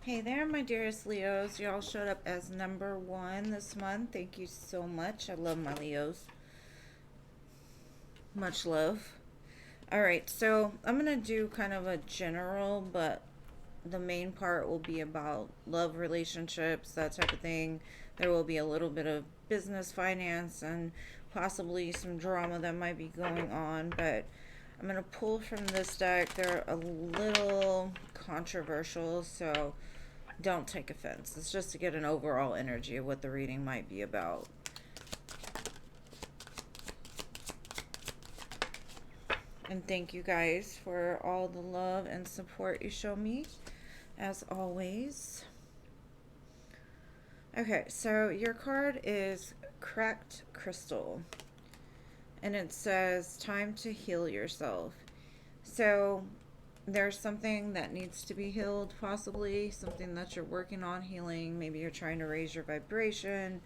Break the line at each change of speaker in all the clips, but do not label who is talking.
Hey there, my dearest Leos. Y'all showed up as number one this month. Thank you so much. I love my Leos. Much love. All right, so I'm going to do kind of a general, but the main part will be about love relationships, that type of thing. There will be a little bit of business, finance, and possibly some drama that might be going on, but I'm going to pull from this deck. They're a little controversial, so don't take offense. It's just to get an overall energy of what the reading might be about. And thank you guys for all the love and support you show me, as always. Okay, so your card is Cracked Crystal. And it says, time to heal yourself. So there's something that needs to be healed, possibly something that you're working on healing. Maybe you're trying to raise your vibration.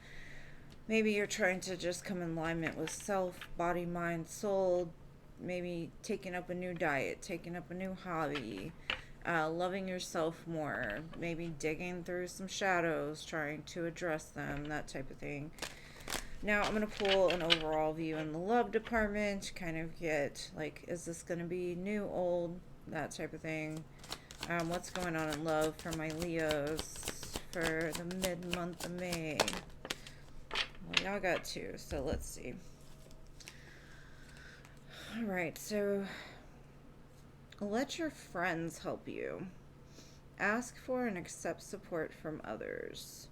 Maybe you're trying to just come in alignment with self, body, mind, soul. Maybe taking up a new diet, taking up a new hobby, loving yourself more. Maybe digging through some shadows, trying to address them, that type of thing. Now I'm going to pull an overall view in the love department, kind of get like, is this going to be new, old, that type of thing. What's going on in love for my Leos for the mid-month of May? Well, y'all got two, so let's see. Alright, so let your friends help you. Ask for and accept support from others.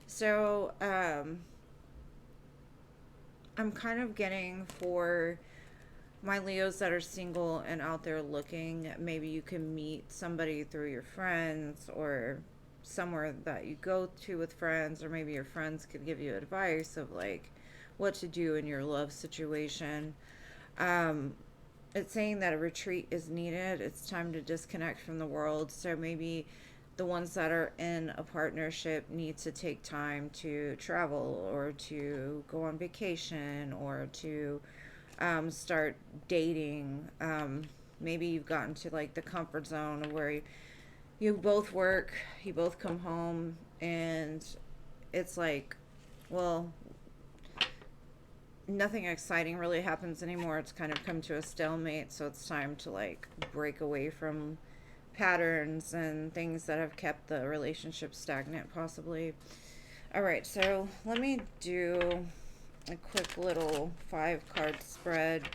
So, I'm kind of getting for my Leos that are single and out there looking, maybe you can meet somebody through your friends or somewhere that you go to with friends, or maybe your friends could give you advice of like what to do in your love situation. Um, it's saying that a retreat is needed. It's time to disconnect from the world. So maybe the ones that are in a partnership need to take time to travel or to go on vacation or to start dating. Maybe you've gotten to like the comfort zone of where you both work, you both come home, and it's like, well, nothing exciting really happens anymore. It's kind of come to a stalemate, so it's time to like break away from patterns and things that have kept the relationship stagnant, possibly. All right, so let me do a quick little 5 card spread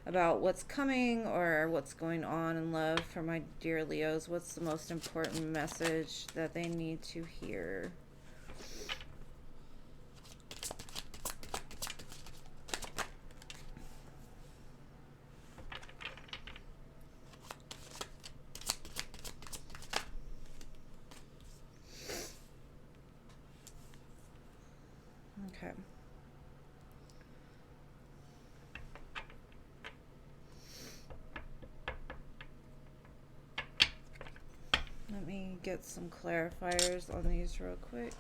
about what's coming or what's going on in love for my dear Leos. What's the most important message that they need to hear? Okay. Let me get some clarifiers on these real quick.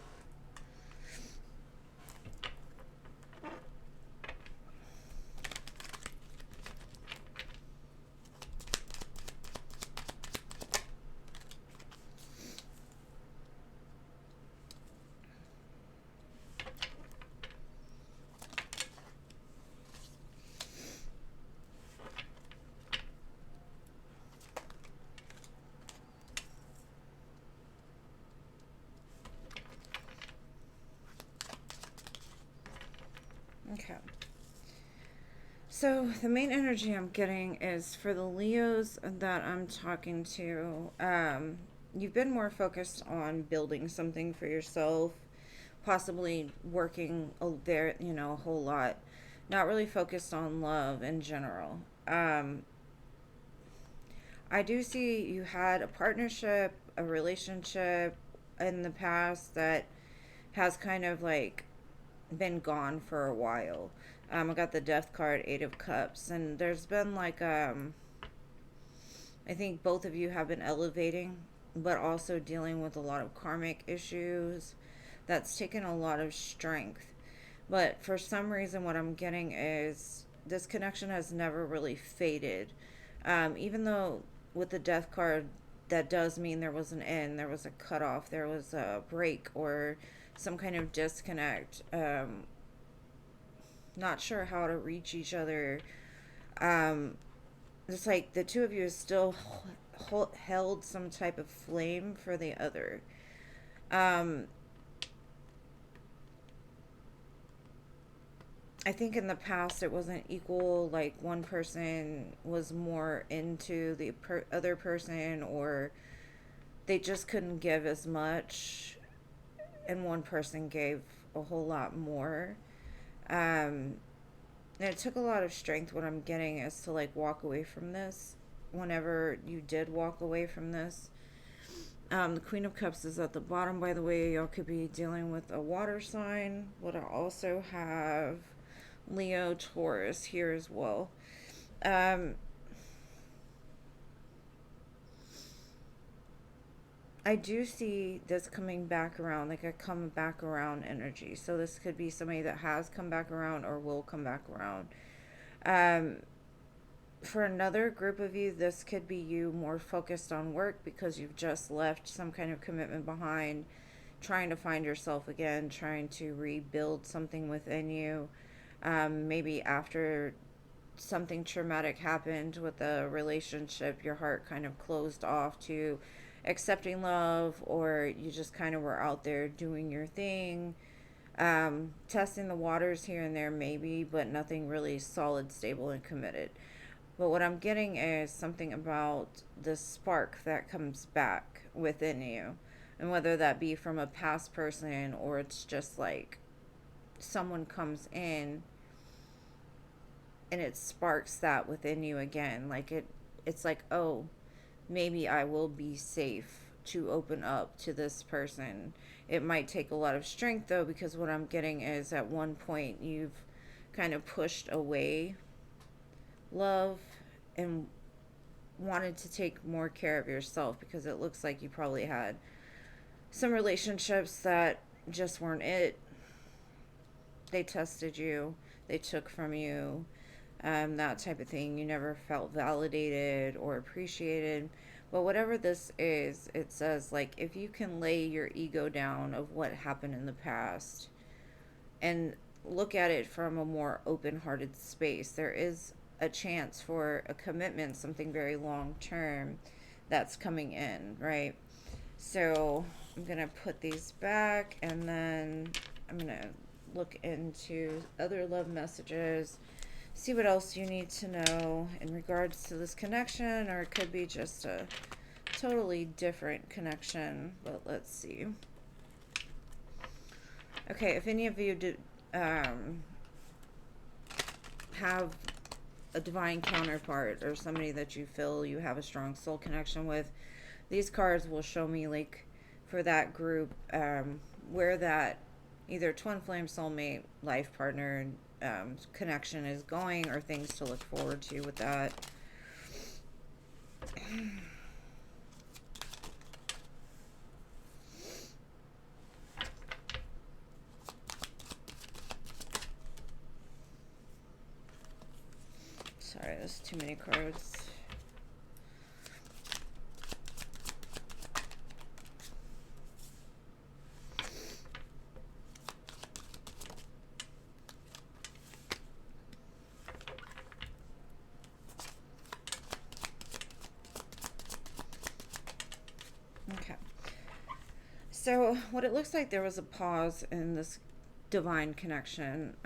Okay. So the main energy I'm getting is for the Leos that I'm talking to. You've been more focused on building something for yourself, possibly working a whole lot. Not really focused on love in general. I do see you had a partnership, a relationship in the past that has kind of like been gone for a while. I got the Death card, 8 of Cups, and there's been like I think both of you have been elevating, but also dealing with a lot of karmic issues. That's taken a lot of strength. But for some reason, what I'm getting is this connection has never really faded. Even though with the Death card, that does mean there was an end, there was a cutoff, there was a break, or some kind of disconnect. Not sure how to reach each other. Um, it's like the two of you still held some type of flame for the other. Um, I think in the past it wasn't equal. Like one person was more into the other person, or they just couldn't give as much, and one person gave a whole lot more. Um, and it took a lot of strength. What I'm getting is to like walk away from this. Whenever you did walk away from this, the Queen of Cups is at the bottom, by the way. Y'all could be dealing with a water sign. But I also have Leo, Taurus here as well. Um, I do see this coming back around, like a come back around energy. So this could be somebody that has come back around or will come back around. Um, for another group of you, this could be you more focused on work because you've just left some kind of commitment behind, trying to find yourself again, trying to rebuild something within you. Maybe after something traumatic happened with a relationship, your heart kind of closed off to accepting love, or you just kind of were out there doing your thing, testing the waters here and there, maybe, but nothing really solid, stable, and committed. But what I'm getting is something about the spark that comes back within you. And whether that be from a past person or it's just like someone comes in and it sparks that within you again. Like it's like, oh, maybe I will be safe to open up to this person. It might take a lot of strength though, because what I'm getting is at one point you've kind of pushed away love and wanted to take more care of yourself, because it looks like you probably had some relationships that just weren't it. They tested you, they took from you, that type of thing. You never felt validated or appreciated. But whatever this is, it says, like, if you can lay your ego down of what happened in the past and look at it from a more open hearted space, there is a chance for a commitment, something very long term that's coming in, right? So I'm going to put these back, and then I'm going to look into other love messages, see what else you need to know in regards to this connection, or it could be just a totally different connection. But let's see. Okay, if any of you did have a divine counterpart or somebody that you feel you have a strong soul connection with, these cards will show me, like, for that group, where that either twin flame, soulmate, life partner connection is going, or things to look forward to with that. Sorry, there's too many cards. Okay. So, what it looks like, there was a pause in this divine connection,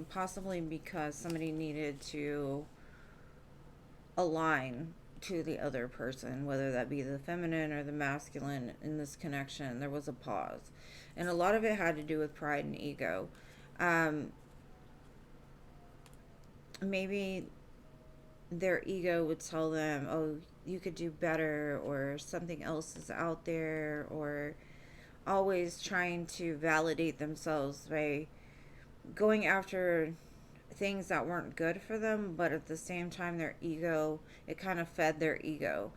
possibly because somebody needed to align to the other person, whether that be the feminine or the masculine in this connection. There was a pause. And a lot of it had to do with pride and ego. Um, Maybe their ego would tell them, oh, you could do better, or something else is out there, or always trying to validate themselves by going after things that weren't good for them, but at the same time, their ego, it kind of fed their ego.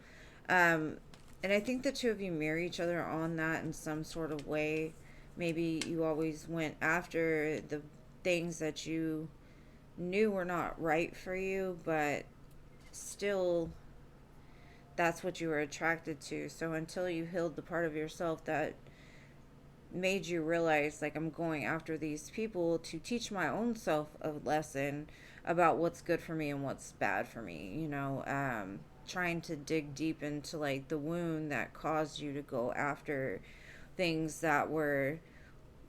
Um, and I think the two of you mirror each other on that in some sort of way. Maybe you always went after the things that you knew were not right for you, but still that's what you were attracted to. So until you healed the part of yourself that made you realize, like, I'm going after these people to teach my own self a lesson about what's good for me and what's bad for me, trying to dig deep into like the wound that caused you to go after things that were,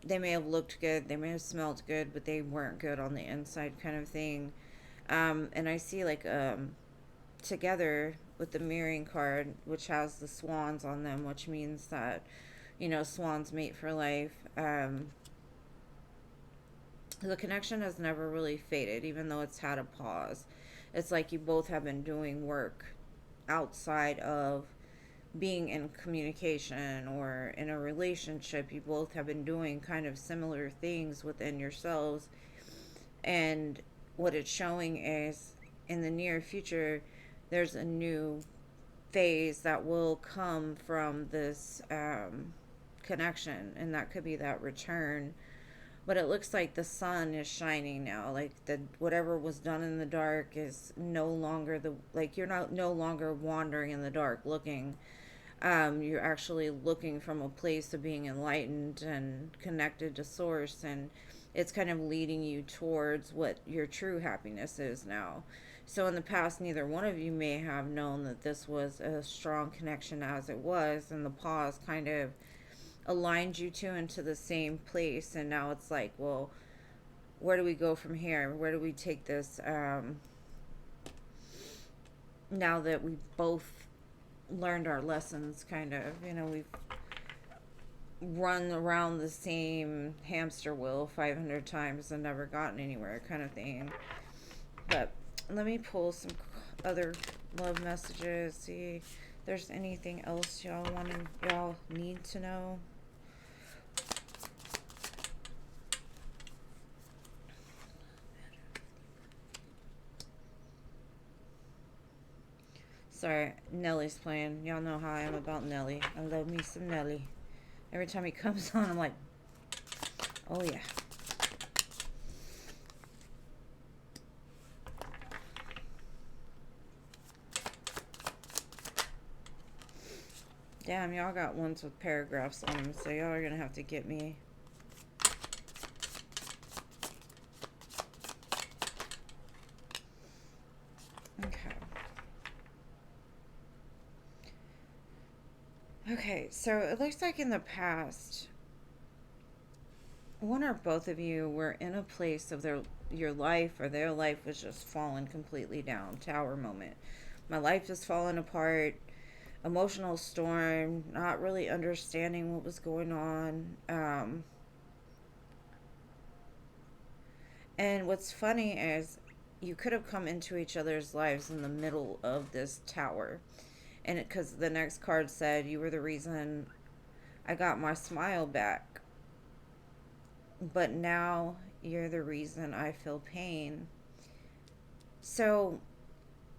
they may have looked good, they may have smelled good, but they weren't good on the inside, kind of thing. And I see like together with the mirroring card, which has the swans on them, which means that, swans mate for life. The connection has never really faded, even though it's had a pause. It's like you both have been doing work outside of being in communication or in a relationship. You both have been doing kind of similar things within yourselves. And what it's showing is in the near future, there's a new phase that will come from this connection, and that could be that return. But it looks like the sun is shining now, like the whatever was done in the dark is no longer the, like, you're not no longer wandering in the dark looking. You're actually looking from a place of being enlightened and connected to source, and it's kind of leading you towards what your true happiness is now. So in the past, neither one of you may have known that this was a strong connection as it was, and the pause kind of aligned you two into the same place. And now it's like, well, where do we go from here? Where do we take this? Now that we both learned our lessons, kind of, we've run around the same hamster wheel 500 times and never gotten anywhere, kind of thing. But let me pull some other love messages, see if there's anything else y'all need to know. Sorry, Nelly's playing. Y'all know how I am about Nelly. I love me some Nelly. Every time he comes on, I'm like, oh yeah. Damn, y'all got ones with paragraphs on them, so y'all are gonna have to get me. Okay. Okay, so it looks like in the past, one or both of you were in a place of your life, or their life was just falling completely down. Tower moment. My life is falling apart. Emotional storm. Not really understanding what was going on. And what's funny is you could have come into each other's lives in the middle of this tower. And because the next card said you were the reason I got my smile back, but now you're the reason I feel pain. So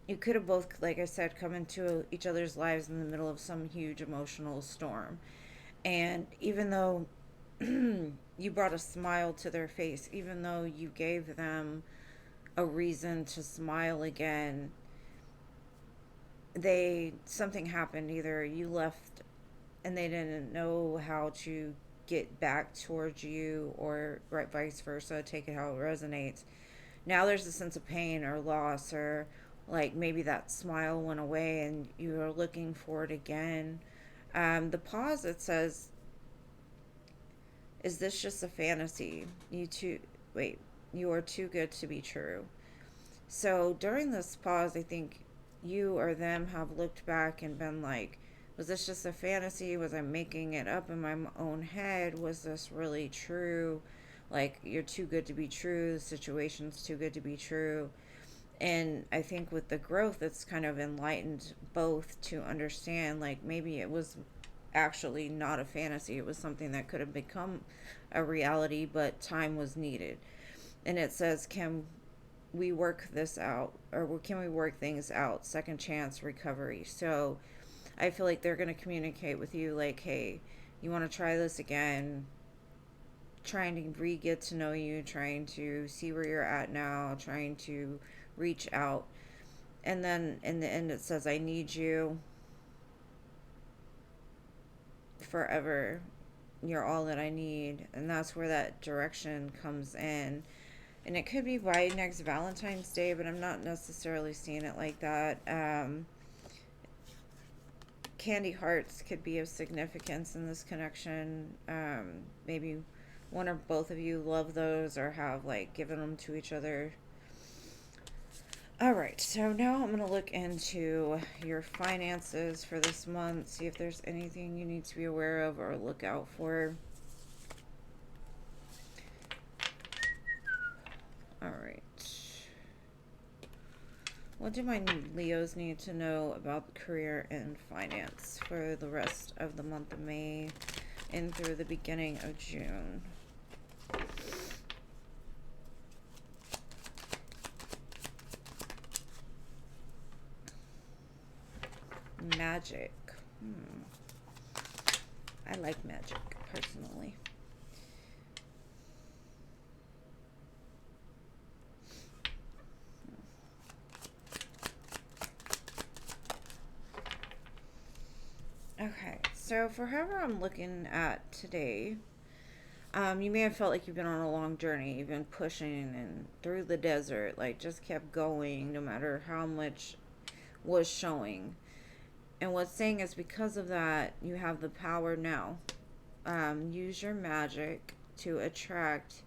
you could have both, like I said, come into each other's lives in the middle of some huge emotional storm. And even though you brought a smile to their face, even though you gave them a reason to smile again, something happened. Either you left and they didn't know how to get back towards you, or right vice versa, take it how it resonates. Now there's a sense of pain or loss, or like maybe that smile went away and you are looking for it again. The pause, it says, is this just a fantasy? Wait, you are too good to be true. So during this pause, I think you or them have looked back and been like, was this just a fantasy? Was I making it up in my own head? Was this really true? Like, you're too good to be true. The situation's too good to be true. And I think with the growth, it's kind of enlightened both to understand, like, maybe it was actually not a fantasy. It was something that could have become a reality, but time was needed. And it says, can we work this out, or can we work things out? Second chance recovery. So I feel like they're going to communicate with you like, hey, you want to try this again? Trying to get to know you, trying to see where you're at now, trying to reach out. And then in the end, it says, I need you. forever. You're all that I need. And that's where that direction comes in. And it could be by next Valentine's Day, but I'm not necessarily seeing it like that. Candy hearts could be of significance in this connection. Maybe one or both of you love those or have like given them to each other. All right, so now I'm going to look into your finances for this month, see if there's anything you need to be aware of or look out for. All right. What do my Leos need to know about career and finance for the rest of the month of May and through the beginning of June? Magic. I like magic, personally. Okay, so for whoever I'm looking at today, you may have felt like you've been on a long journey. You've been pushing and through the desert, like just kept going no matter how much was showing. And what's saying is because of that, you have the power now. Use your magic to attract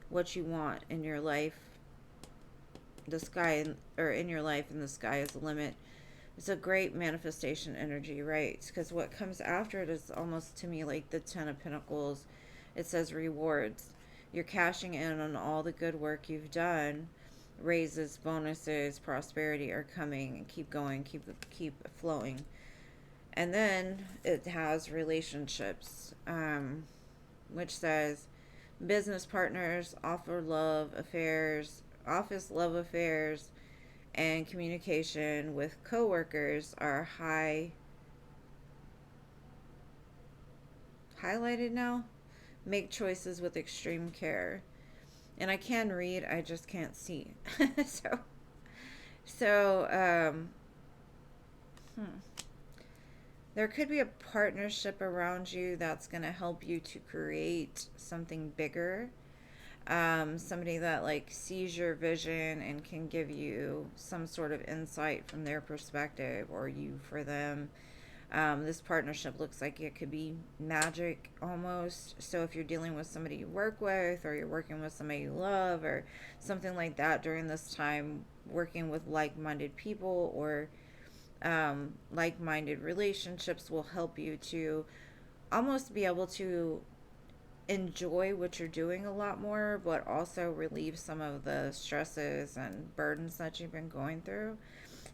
what you want in your life. The sky, or in your life, and the sky is the limit. It's a great manifestation energy, right? Because what comes after it is almost to me like the Ten of Pentacles. It says rewards. You're cashing in on all the good work you've done. Raises, bonuses, prosperity are coming. Keep going, keep flowing. And then it has relationships, which says business partners, office love affairs, and communication with coworkers are highlighted now. Make choices with extreme care. And I can read, I just can't see. so, so, there could be a partnership around you that's going to help you to create something bigger. Somebody that like sees your vision and can give you some sort of insight from their perspective, or you for them. This partnership looks like it could be magic almost. So if you're dealing with somebody you work with, or you're working with somebody you love, or something like that during this time, working with like-minded people or like-minded relationships will help you to almost be able to enjoy what you're doing a lot more, but also relieve some of the stresses and burdens that you've been going through.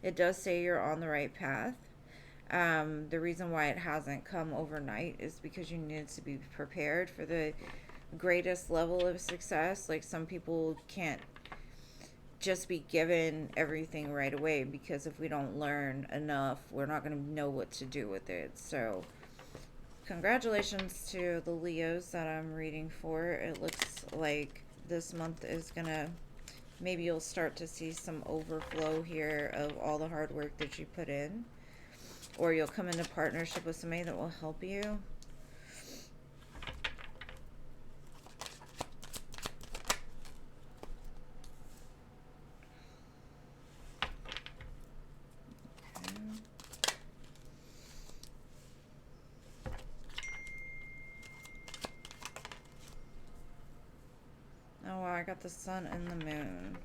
It does say you're on the right path. The reason why it hasn't come overnight is because you needed to be prepared for the greatest level of success. Like some people can't just be given everything right away, because if we don't learn enough, we're not going to know what to do with it. So congratulations to the Leos that I'm reading for. It looks like this month is going to, maybe you'll start to see some overflow here of all the hard work that you put in, or you'll come into partnership with somebody that will help you. Oh, wow, I got the sun and the moon.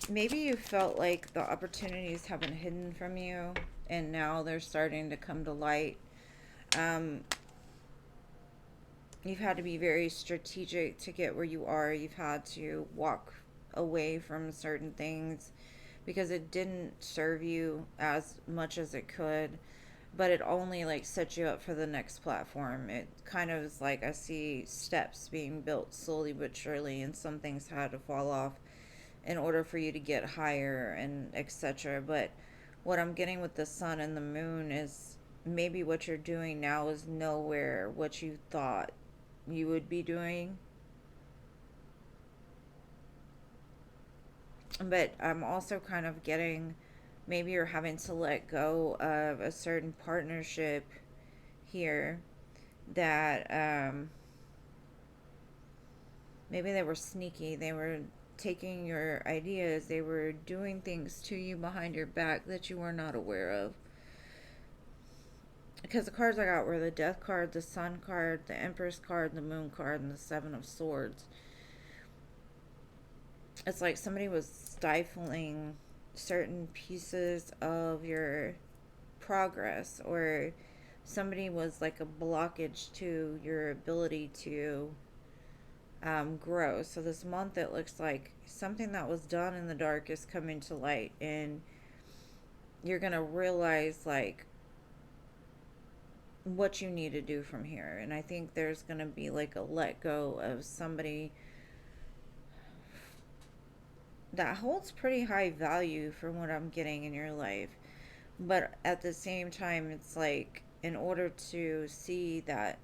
Maybe you felt like the opportunities have been hidden from you, and now they're starting to come to light. Um, you've had to be very strategic to get where you are. You've had to walk away from certain things because it didn't serve you as much as it could, but it only like set you up for the next platform. It kind of is like I see steps being built slowly but surely, and some things had to fall off in order for you to get higher and etc. But what I'm getting with the sun and the moon is maybe what you're doing now is nowhere what you thought you would be doing. But I'm also kind of getting Maybe you're having to let go of a certain partnership here that maybe they were sneaky. They were taking your ideas. They were doing things to you behind your back that you were not aware of. Because the cards I got were the Death card, the Sun card, the Empress card, the Moon card, and the Seven of Swords. It's like somebody was stifling certain pieces of your progress, or somebody was like a blockage to your ability to grow. So this month it looks like something that was done in the dark is coming to light, and you're going to realize like what you need to do from here. And I think there's going to be like a let go of somebody that holds pretty high value from what I'm getting in your life. But at the same time, it's like in order to see that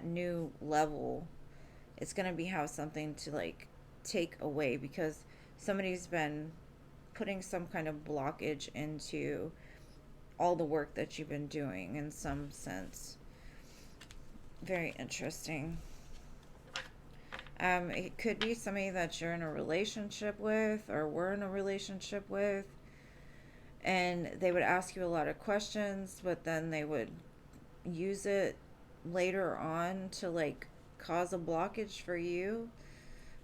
new level, it's going to be have something to like take away, because somebody's been putting some kind of blockage into all the work that you've been doing in some sense. Very interesting. It could be somebody that you're in a relationship with or were in a relationship with, and they would ask you a lot of questions, but then they would use it later on to like cause a blockage for you.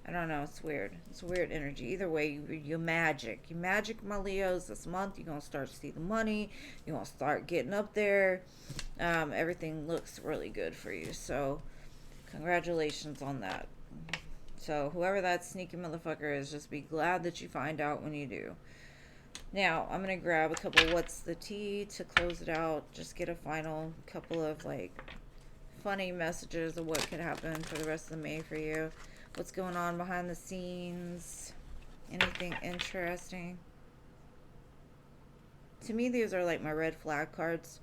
I don't know. It's weird. It's a weird energy. Either way, you magic. You magic, my Leos. This month, you're going to start to see the money. You're going to start getting up there. Everything looks really good for you. So, congratulations on that. So, whoever that sneaky motherfucker is, just be glad that you find out when you do. Now, I'm going to grab a couple What's the Tea to close it out. Just get a final couple of like funny messages of what could happen for the rest of May for you. What's going on behind the scenes? Anything interesting? To me, these are like my red flag cards.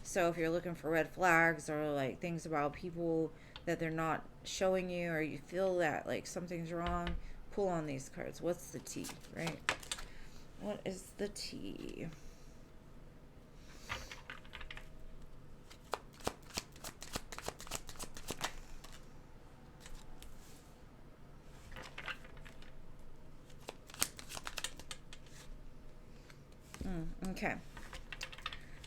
So if you're looking for red flags or like things about people that they're not showing you, or you feel that like something's wrong, pull on these cards. What's the tea, right? What is the tea? Okay.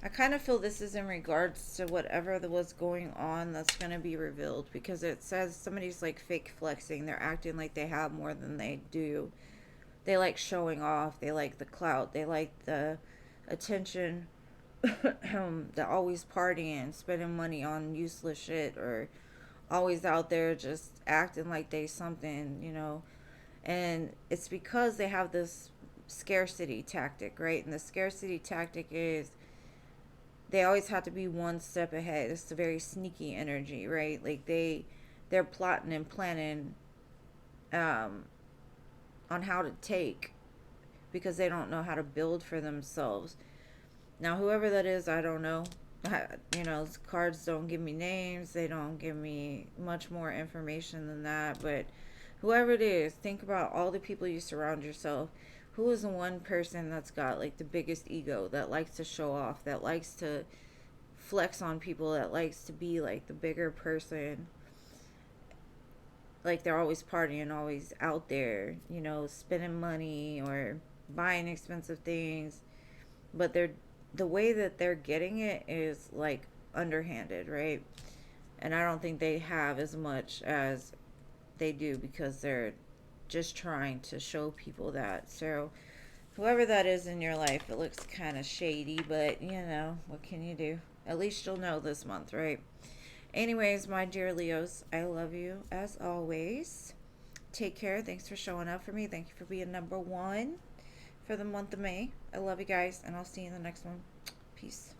I kind of feel this is in regards to whatever was going on that's going to be revealed, because it says somebody's like fake flexing. They're acting like they have more than they do. They like showing off. They like the clout. They like the attention. They're always partying, spending money on useless shit, or always out there just acting like they something. And it's because they have this scarcity tactic, right? And the scarcity tactic is they always have to be one step ahead. It's a very sneaky energy, right? Like they're plotting and planning um on how to take, because they don't know how to build for themselves. Now, whoever that is, I don't know. Cards don't give me names. They don't give me much more information than that. But whoever it is, think about all the people you surround yourself. Who is the one person that's got like the biggest ego, that likes to show off, that likes to flex on people, that likes to be like the bigger person? Like they're always partying, always out there, spending money or buying expensive things, but the way that they're getting it is like underhanded, right? And I don't think they have as much as they do, because they're just trying to show people that. So whoever that is in your life, it looks kind of shady, but what can you do? At least you'll know this month, right? Anyways, my dear Leos, I love you as always. Take care. Thanks for showing up for me. Thank you for being number one for the month of May. I love you guys, and I'll see you in the next one. Peace.